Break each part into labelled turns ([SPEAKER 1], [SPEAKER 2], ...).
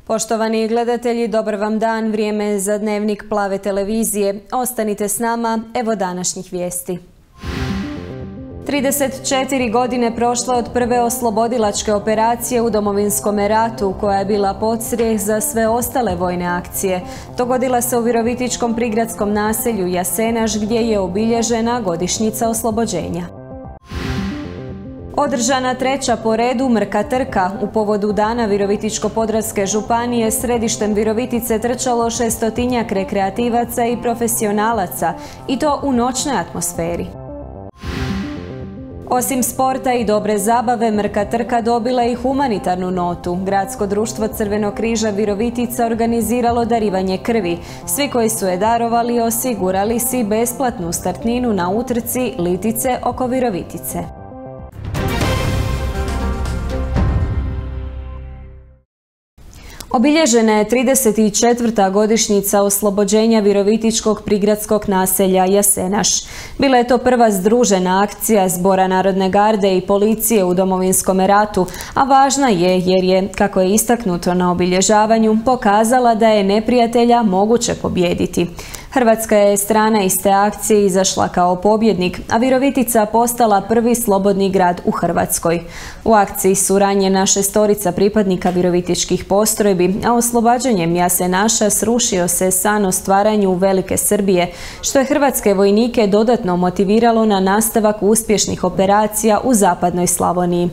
[SPEAKER 1] Poštovani gledatelji, dobar vam dan, vrijeme je za dnevnik Plave televizije. Ostanite s nama, evo današnjih vijesti. 34 godine prošlo od prve oslobodilačke operacije u Domovinskom ratu, koja je bila podstrijeh za sve ostale vojne akcije. Dogodila se u virovitičkom prigradskom naselju Jasenaš, gdje je obilježena godišnjica oslobođenja. Održana treća po redu Mrka trka. U povodu dana Virovitičko-podravske županije središtem Virovitice trčalo 600-tinjak rekreativaca i profesionalaca, i to u noćnoj atmosferi. Osim sporta i dobre zabave, Mrka trka dobila i humanitarnu notu. Gradsko društvo Crvenog križa Virovitica organiziralo darivanje krvi. Svi koji su je darovali osigurali si besplatnu startninu na utrci Litice oko Virovitice. Obilježena je 34. godišnjica oslobođenja virovitičkog prigradskog naselja Jasenaš. Bila je to prva združena akcija Zbora Narodne garde i policije u Domovinskom ratu, a važna je jer je, kako je istaknuto na obilježavanju, pokazala da je neprijatelja moguće pobijediti. Hrvatska je strana iz te akcije izašla kao pobjednik, a Virovitica postala prvi slobodni grad u Hrvatskoj. U akciji su ranjena 6 pripadnika virovitičkih postrojbi, a oslobađanjem Jasenaša srušio se san o stvaranju velike Srbije, što je hrvatske vojnike dodatno motiviralo na nastavak uspješnih operacija u zapadnoj Slavoniji.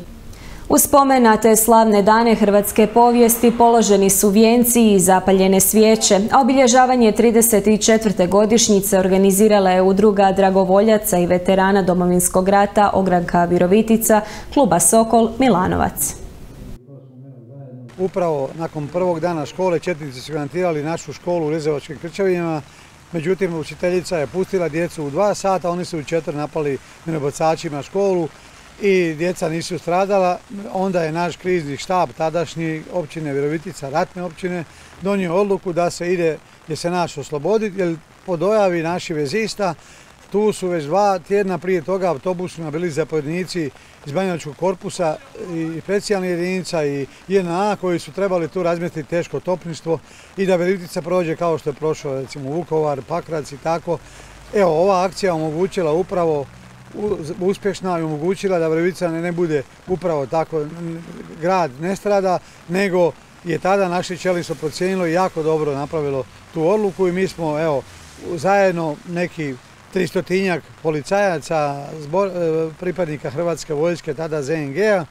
[SPEAKER 1] U spomen na te slavne dane hrvatske povijesti položeni su vijenci i zapaljene svijeće, a obilježavanje 34. godišnjice organizirala je udruga dragovoljaca i veterana Domovinskog rata Ogranka Virovitica, kluba Sokol Milanovac.
[SPEAKER 2] Upravo nakon prvog dana škole četnici su garantirali našu školu u Rezovačkim Krčevinama, međutim učiteljica je pustila djecu u 2 sata, oni su u 4 napali minobacačima školu i djeca nisu stradala. Onda je naš krizni štab tadašnji općine Virovitica, ratne općine, donio odluku da se ide Jasenaš osloboditi, jer po dojavi naših vezista tu su već 2 tjedna prije toga autobusima bili zapovjednici iz Banjalučkog korpusa i specijalnih jedinica i JNA koji su trebali tu razmjestiti teško topništvo i da Virovitica prođe kao što je prošao recimo Vukovar, Pakrac i tako. Evo, ova akcija omogućila upravo uspješna i omogućila da Virovitica ne bude upravo tako, grad ne strada, nego je tada naši čelništvo procijenilo i jako dobro napravilo tu odluku i mi smo evo zajedno neki 300-tinjak policajaca, pripadnika Hrvatske vojske, tada ZNG-a,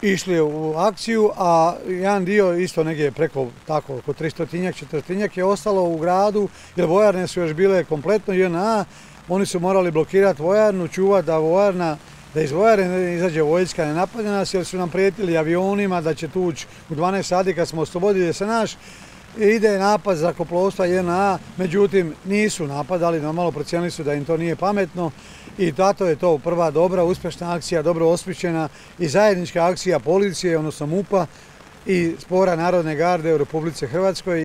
[SPEAKER 2] išli u akciju, a jedan dio isto negdje preko tako oko 300-tinjak, 400-tinjak je ostalo u gradu, jer vojarne su još bile kompletno JNA. Oni su morali blokirati vojarnu, čuvati da iz vojarne ne izađe vojska, ne napadne nas, jer su nam prijetili avionima da će tu ući u 12 sati kad smo oslobodili Jasenaš. Ide napad zrakoplovstva JNA, međutim nisu napadali, normalno procijenili su da im to nije pametno i zato je to prva dobra, uspješna akcija, dobro osmišljena i zajednička akcija policije, odnosno MUP-a i Zbora Narodne garde u Republici Hrvatskoj.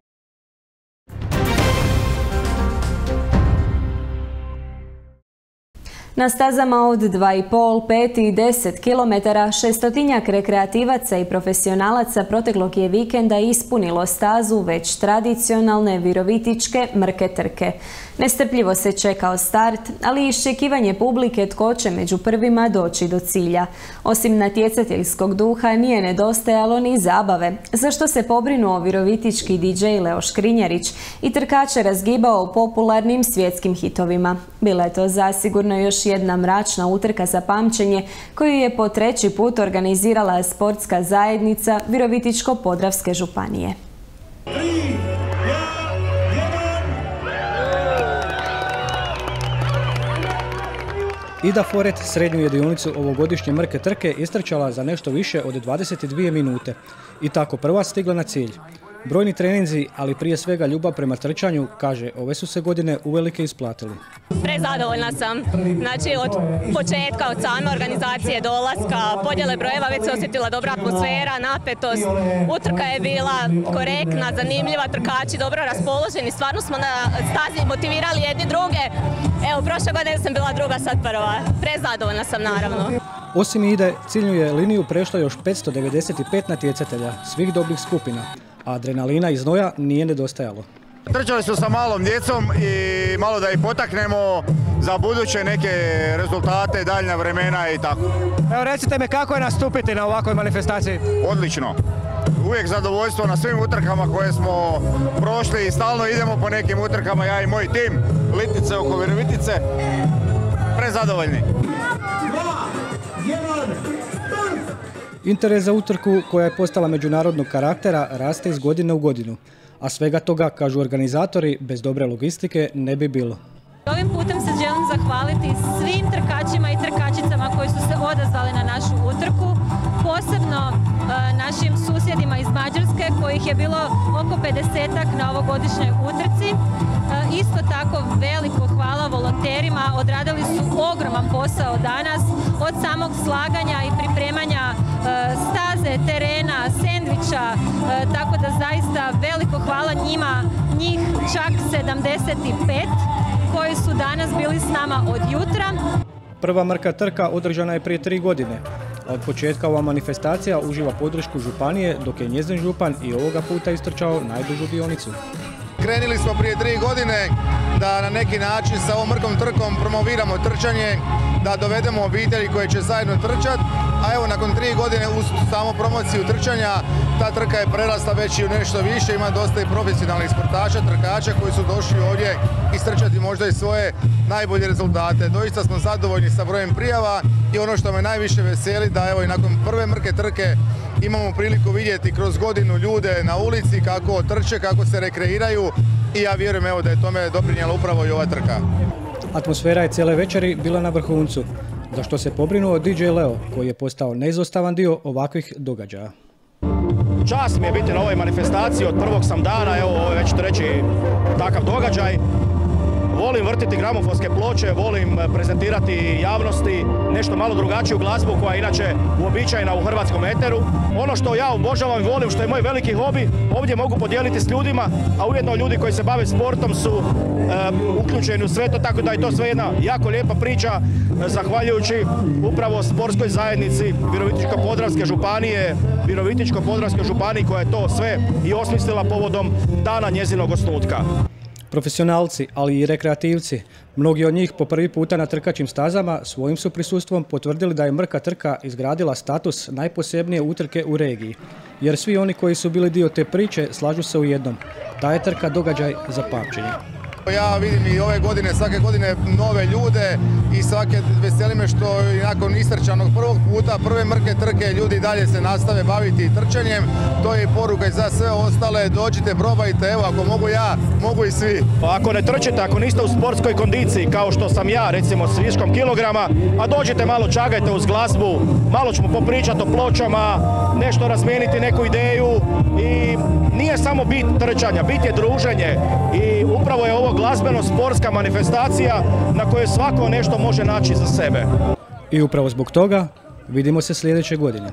[SPEAKER 1] Na stazama od 2,5, 5 i 10 km 600-tinjak rekreativaca i profesionalaca proteklog je vikenda ispunilo stazu već tradicionalne virovitičke Mrke trke. Nestrpljivo se čekao start, ali i iščekivanje publike tko će među prvima doći do cilja. Osim natjecateljskog duha nije nedostajalo ni zabave, za što se pobrinuo virovitički DJ Leo Škrinjarić i trkače razgibao popularnim svjetskim hitovima. Bila je to zasigurno još jedna mračna utrka za pamćenje koju je po 3. put organizirala sportska zajednica Virovitičko-podravske županije.
[SPEAKER 3] Ida Foret srednju jedionicu ovogodišnje Mrke trke istrčala za nešto više od 22 minute i tako prva stigla na cilj. Brojni treninzi, ali prije svega ljubav prema trčanju, kaže, ove su se godine uvelike isplatili.
[SPEAKER 4] Prezadovoljna sam. Znači, od početka, od same organizacije dolaska, podjele brojeva, već se osjetila dobra atmosfera, napetost. Utrka je bila korektna, zanimljiva, trkači dobro raspoloženi. Stvarno smo na stazi motivirali jedni druge. Evo, prošle godine sam bila druga, sad prva. Prezadovoljna sam, naravno.
[SPEAKER 3] Osim Ide, ciljnu je liniju prešlo još 595 natjecatelja svih dobnih skupina, a adrenalina i znoja nije nedostajalo.
[SPEAKER 5] Trčali su sa malom djecom i malo da ih potaknemo za buduće neke rezultate, daljnja vremena i tako.
[SPEAKER 3] Evo recite mi kako je nastupiti na ovakvoj manifestaciji?
[SPEAKER 5] Odlično. Uvijek zadovoljstvo na svim utrkama koje smo prošli i stalno idemo po nekim utrkama, ja i moj tim, Litnice oko Virovitice. Prezadovoljni.
[SPEAKER 3] Interes za utrku koja je postala međunarodnog karaktera raste iz godine u godinu, a svega toga, kažu organizatori, bez dobre logistike ne bi bilo.
[SPEAKER 6] Ovim putem se želim zahvaliti svim trkačima i trkačicama koji su se odazvali na našu utrku, posebno našim susjedima iz Mađarske kojih je bilo oko 50-ak na ovogodišnjoj utrci. Isto tako veliko hvala volonterima, odradili su ogroman posao danas, od samog slaganja i pripremanja staze, terena, sendviča, tako da zaista veliko hvala njima, njih čak 75 koji su danas bili s nama od jutra.
[SPEAKER 3] Prva Mrka trka održana je prije 3 godine, a od početka ova manifestacija uživa podršku županije, dok je njezin župan i ovoga puta istrčao najdužu dionicu.
[SPEAKER 5] Krenuli smo prije 3 godine da na neki način sa ovom Mrkom trkom promoviramo trčanje, da dovedemo obitelji koje će zajedno trčati, a evo nakon 3 godine uz samo promociju trčanja ta trka je prerasla već i u nešto više, ima dosta i profesionalnih sportaša, trkača koji su došli ovdje istrčati možda i svoje najbolje rezultate. Doista smo zadovoljni sa brojem prijava i ono što me najviše veseli da evo i nakon prve Mrke trke imamo priliku vidjeti kroz godinu ljude na ulici kako trče, kako se rekreiraju i ja vjerujem evo da je tome doprinijela upravo i ova trka.
[SPEAKER 3] Atmosfera je cijele večeri bila na vrhuncu, za što se pobrinuo DJ Leo, koji je postao neizostavan dio ovakvih događaja.
[SPEAKER 7] Čast mi je biti na ovoj manifestaciji, od prvog sam dana, evo ovo je već 3. takav događaj. Volim vrtiti gramofonske ploče, volim prezentirati javnosti nešto malo drugačiju glazbu koja je inače uobičajena u hrvatskom eteru. Ono što ja obožavam i volim, što je moj veliki hobi, ovdje mogu podijeliti s ljudima, a ujedno ljudi koji se bave sportom su uključeni u sve to, tako da je to sve jedna jako lijepa priča, zahvaljujući upravo sportskoj zajednici Virovitičko-podravske županije, Virovitičko-podravske županije koja je to sve i osmislila povodom dana njezinog osnutka.
[SPEAKER 3] Profesionalci, ali i rekreativci, mnogi od njih po prvi puta na trkačim stazama svojim su prisustvom potvrdili da je Mrka trka izgradila status najposebnije utrke u regiji. Jer svi oni koji su bili dio te priče slažu se u jednom. Ta je trka događaj za pamćenje.
[SPEAKER 5] Ja vidim i ove godine, svake godine nove ljude i svake veseli me što i nakon istrčanog prvog puta, prve Mrke trke, ljudi dalje se nastave baviti trčanjem. To je poruka i za sve ostale, dođite, probajte, evo ako mogu ja, mogu i svi.
[SPEAKER 7] Ako ne trčite, ako niste u sportskoj kondiciji kao što sam ja, recimo s viškom kilograma, a dođite malo, čagajte uz glazbu, malo ćemo popričati o pločama, nešto razmijeniti, neku ideju i nije samo bit trčanja, bit je druženje i upravo je ovo glazbeno-sportska manifestacija na kojoj svako nešto može naći za sebe.
[SPEAKER 3] I upravo zbog toga vidimo se sljedeće godine.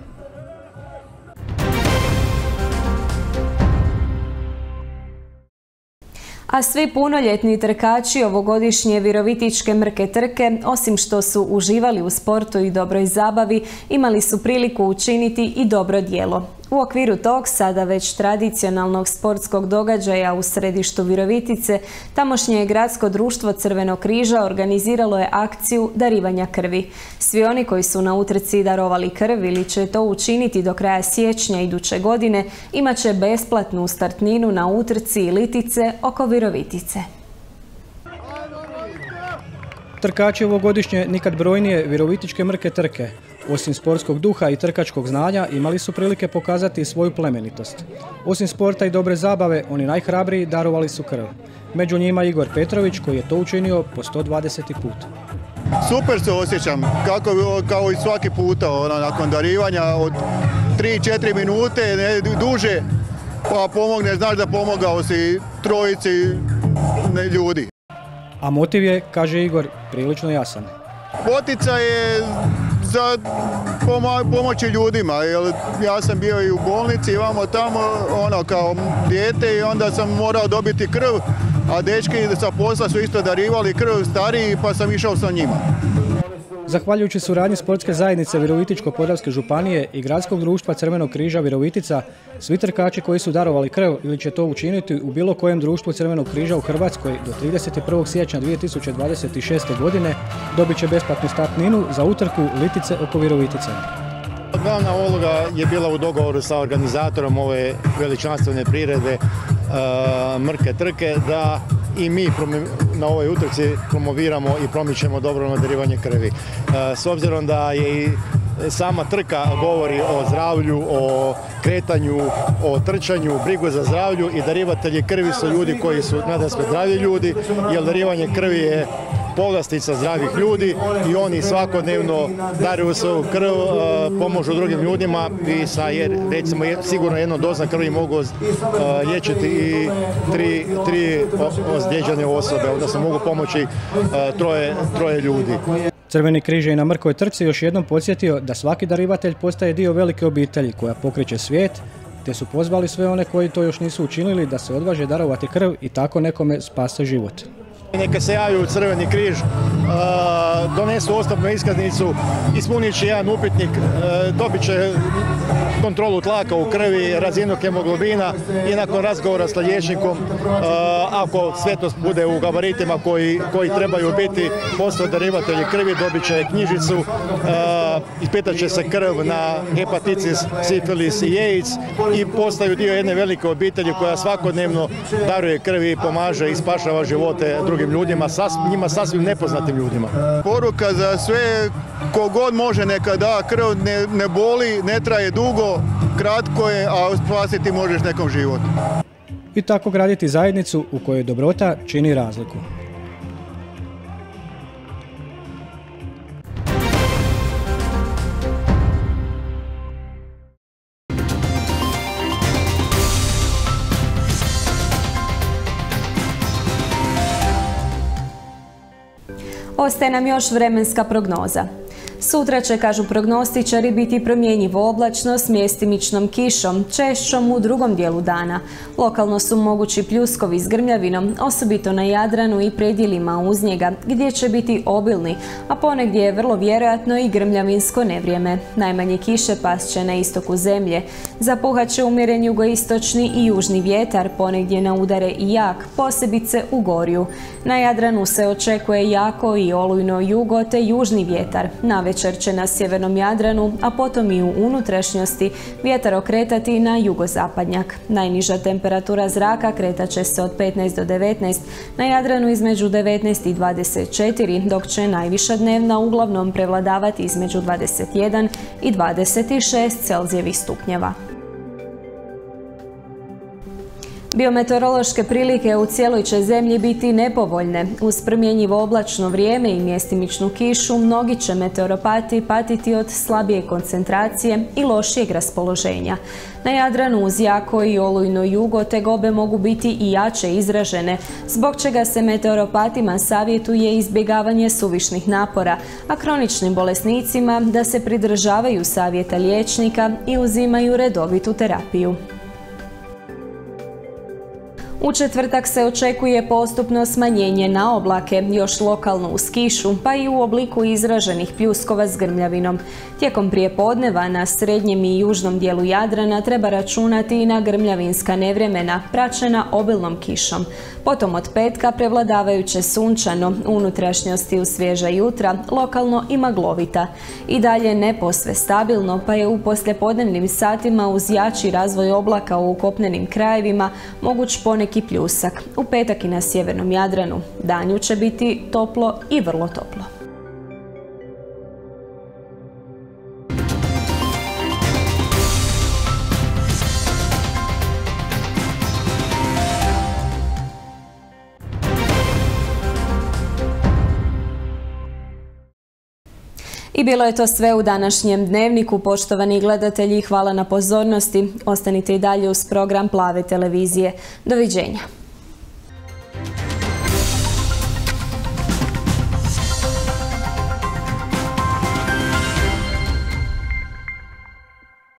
[SPEAKER 1] A svi punoljetni trkači ovogodišnje Virovitičke Mrke trke, osim što su uživali u sportu i dobroj zabavi, imali su priliku učiniti i dobro djelo. U okviru tog sada već tradicionalnog sportskog događaja u središtu Virovitice, tamošnje gradsko društvo Crvenog križa organiziralo je akciju darivanja krvi. Svi oni koji su na utrci darovali krv ili će to učiniti do kraja siječnja iduće godine, imat će besplatnu startninu na utrci Litice oko Virovitice.
[SPEAKER 3] Trkači ovogodišnje nikad brojnije Virovitičke Mrke trke, osim sportskog duha i trkačkog znanja, imali su prilike pokazati svoju plemenitost. Osim sporta i dobre zabave, oni najhrabriji darovali su krv. Među njima Igor Petrović, koji je to učinio po 120. put.
[SPEAKER 8] Super se osjećam, kao i svaki puta, nakon darivanja od 3-4 minute, ne duže, pa pomogne, znaš da pomogao si trojici ljudi.
[SPEAKER 3] A motiv je, kaže Igor, prilično jasan.
[SPEAKER 8] Poticaj je za pomoći ljudima, jer ja sam bio i u bolnici, imamo tamo kao dijete i onda sam morao dobiti krv, a dečki sa posla su isto darivali krv stariji pa sam išao sa njima.
[SPEAKER 3] Zahvaljujući suradnji Sportske zajednice Virovitičko-podravske županije i Gradskog društva Crvenog križa Virovitica, svi trkači koji su darovali krv ili će to učiniti u bilo kojem društvu Crvenog križa u Hrvatskoj do 31. siječnja 2026. godine dobit će besplatnu startninu za utrku Litice oko Virovitice.
[SPEAKER 9] Glavna uloga je bila u dogovoru sa organizatorom ove veličanstvene priredbe Mrke trke da i mi na ovoj utrci promoviramo i promičemo dobrovoljno darivanje krvi. S obzirom da je i sama trka govori o zdravlju, o kretanju, o trčanju, brigu za zdravlju i darivatelji krvi su ljudi koji su nadasve zdravi ljudi, jer darivanje krvi je povlastica zdravih ljudi i oni svakodnevno daruju svoju krv, pomožu drugim ljudima i sa recimo sigurno jednom dozom krvi mogu liječiti i tri ozlijeđene osobe, odnosno mogu pomoći troje ljudi.
[SPEAKER 3] Crveni križ je i na Mrkoj trci još jednom podsjetio da svaki darivatelj postaje dio velike obitelji koja pokreće svijet, te su pozvali sve one koji to još nisu učinili da se odvaže darovati krv i tako nekome spase život.
[SPEAKER 9] Neka se javiju u Crveni križ, donesu osobnu iskaznicu, ispunit će jedan upitnik, dobit će kontrolu tlaka u krvi, razinu hemoglobina i nakon razgovora sa liječnikom, ako sve to bude u gabaritima koji trebaju biti, postoje darivatelji krvi, dobit će knjižicu, ispitat će se krv na hepatitis, sifilis i AIDS i postaju dio jedne velike obitelji koja svakodnevno daruje krvi, pomaže i spašava živote drugim ljudima, njima sasvim nepoznatim ljudima.
[SPEAKER 8] Poruka za sve, kogod može neka da krv, ne boli, ne traje dugo, kratko je, a spasiti možeš nekom život.
[SPEAKER 3] I tako graditi zajednicu u kojoj dobrota čini razliku.
[SPEAKER 1] Ostaje nam još vremenska prognoza. Sutra će, kažu prognostičari, biti promjenjivo oblačno s mjestimičnom kišom, češćom u drugom dijelu dana. Lokalno su mogući pljuskovi s grmljavinom, osobito na Jadranu i predjelima uz njega, gdje će biti obilni, a ponegdje je vrlo vjerojatno i grmljavinsko nevrijeme. Najmanje kiše past će na istoku zemlje. Zapuhat će umjeren jugoistočni i južni vjetar, ponegdje na udare i jak, posebice u Gorju. Na Jadranu se očekuje jako i olujno jugo te južni vjetar. Navečer će na sjevernom Jadranu, a potom i u unutrašnjosti, vjetar okretati na jugozapadnjak. Najniža temperatura zraka kretat će se od 15 do 19, na Jadranu između 19 i 24, dok će najviša dnevna uglavnom prevladavati između 21 i 26 Celzijevih stupnjeva. Biometeorološke prilike u cijeloj će zemlji biti nepovoljne. Uz promjenjivo oblačno vrijeme i mjestimičnu kišu, mnogi će meteoropati patiti od slabije koncentracije i lošijeg raspoloženja. Na Jadranu uz jako i olujno jugo tegobe mogu biti i jače izražene, zbog čega se meteoropatima savjetuje izbjegavanje suvišnih napora, a kroničnim bolesnicima da se pridržavaju savjeta liječnika i uzimaju redovitu terapiju. U četvrtak se očekuje postupno smanjenje na oblake, još lokalno uz kišu, pa i u obliku izraženih pljuskova s grmljavinom. Tijekom prijepodneva na srednjem i južnom dijelu Jadrana treba računati i na grmljavinska nevremena, praćena obilnom kišom. Potom od petka prevladavajuće sunčano, u unutrašnjosti u svježa jutra, lokalno i maglovita. I dalje ne posve stabilno, pa je u poslijepodnevnim satima uz jači razvoj oblaka u kopnenim krajevima moguć poneki pljusak. U petak i na sjevernom Jadranu danju će biti toplo i vrlo toplo. I bilo je to sve u današnjem dnevniku. Poštovani gledatelji, hvala na pozornosti. Ostanite i dalje uz program Plave televizije. Doviđenja.